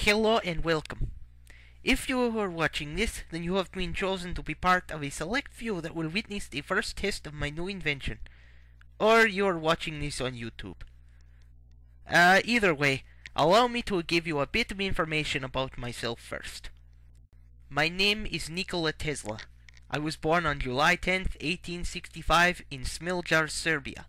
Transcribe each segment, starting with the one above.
Hello and welcome. If you are watching this, then you have been chosen to be part of a select few that will witness the first test of my new invention. Or you are watching this on YouTube. Either way, allow me to give you a bit of information about myself first. My name is Nikola Tesla. I was born on July 10th, 1865 in Smiljar, Serbia.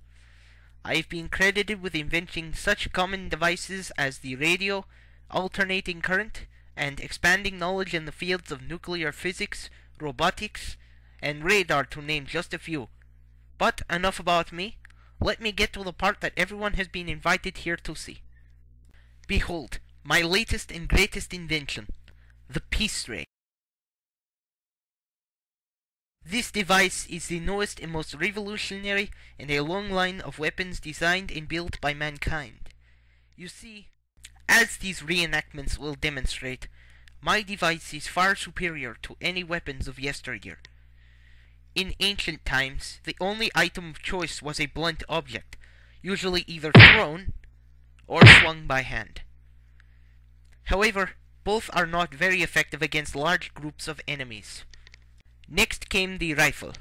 I have been credited with inventing such common devices as the radio, alternating current, and expanding knowledge in the fields of nuclear physics, robotics, and radar, to name just a few. But enough about me. Let me get to the part that everyone has been invited here to see. Behold, my latest and greatest invention, the Peace Ray. This device is the newest and most revolutionary in a long line of weapons designed and built by mankind. You see, as these reenactments will demonstrate, my device is far superior to any weapons of yesteryear. In ancient times, the only item of choice was a blunt object, usually either thrown or swung by hand. However, both are not very effective against large groups of enemies. Next came the rifle,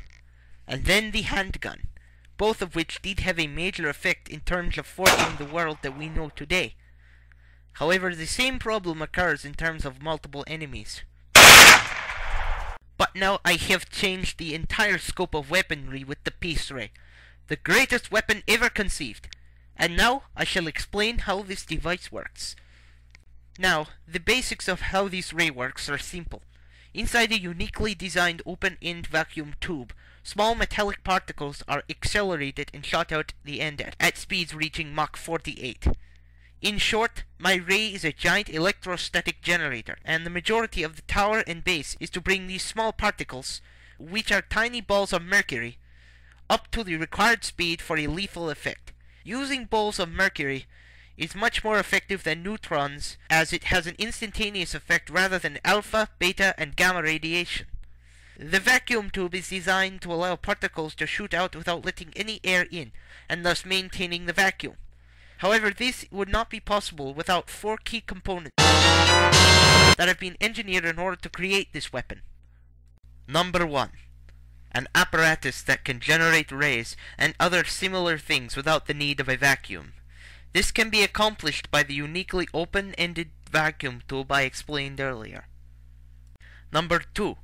and then the handgun, both of which did have a major effect in terms of forging the world that we know today. However, the same problem occurs in terms of multiple enemies. But now I have changed the entire scope of weaponry with the Peace Ray, the greatest weapon ever conceived. And now I shall explain how this device works. Now, the basics of how this ray works are simple. Inside a uniquely designed open-end vacuum tube, small metallic particles are accelerated and shot out the end at speeds reaching Mach 48. In short, my ray is a giant electrostatic generator, and the majority of the tower and base is to bring these small particles, which are tiny balls of mercury, up to the required speed for a lethal effect. Using balls of mercury is much more effective than neutrons, as it has an instantaneous effect rather than alpha, beta, and gamma radiation. The vacuum tube is designed to allow particles to shoot out without letting any air in, and thus maintaining the vacuum. However, this would not be possible without 4 key components that have been engineered in order to create this weapon. Number 1. An apparatus that can generate rays and other similar things without the need of a vacuum. This can be accomplished by the uniquely open-ended vacuum tube I explained earlier. Number 2.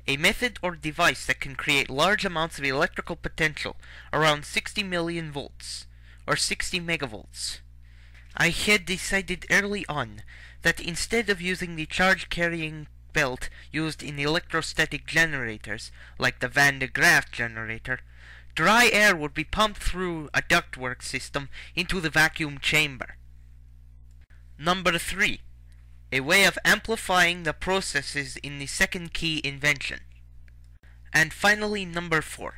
A method or device that can create large amounts of electrical potential, around 60 million volts, or 60 megavolts. I had decided early on that instead of using the charge-carrying belt used in electrostatic generators, like the Van de Graaff generator, dry air would be pumped through a ductwork system into the vacuum chamber. Number 3. A way of amplifying the processes in the second key invention. And finally, number 4.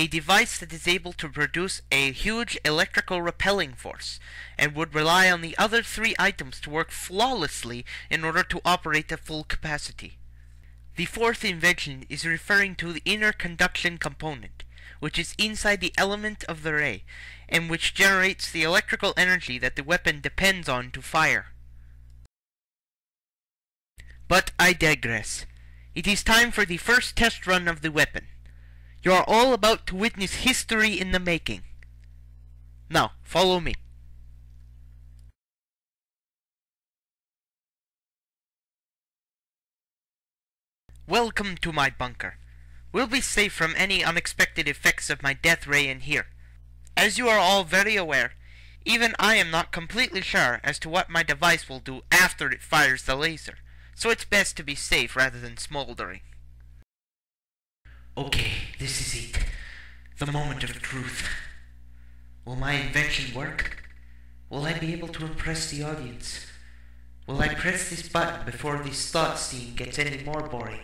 A device that is able to produce a huge electrical repelling force, and would rely on the other 3 items to work flawlessly in order to operate at full capacity. The 4th invention is referring to the inner conduction component, which is inside the element of the ray, and which generates the electrical energy that the weapon depends on to fire. But I digress. It is time for the first test run of the weapon. You are all about to witness history in the making. Now, follow me. Welcome to my bunker. We'll be safe from any unexpected effects of my death ray in here. As you are all very aware, even I am not completely sure as to what my device will do after it fires the laser, so it's best to be safe rather than smoldering. Okay, this is it. The moment of truth. Will my invention work? Will I be able to impress the audience? Will I press this button before this thought scene gets any more boring?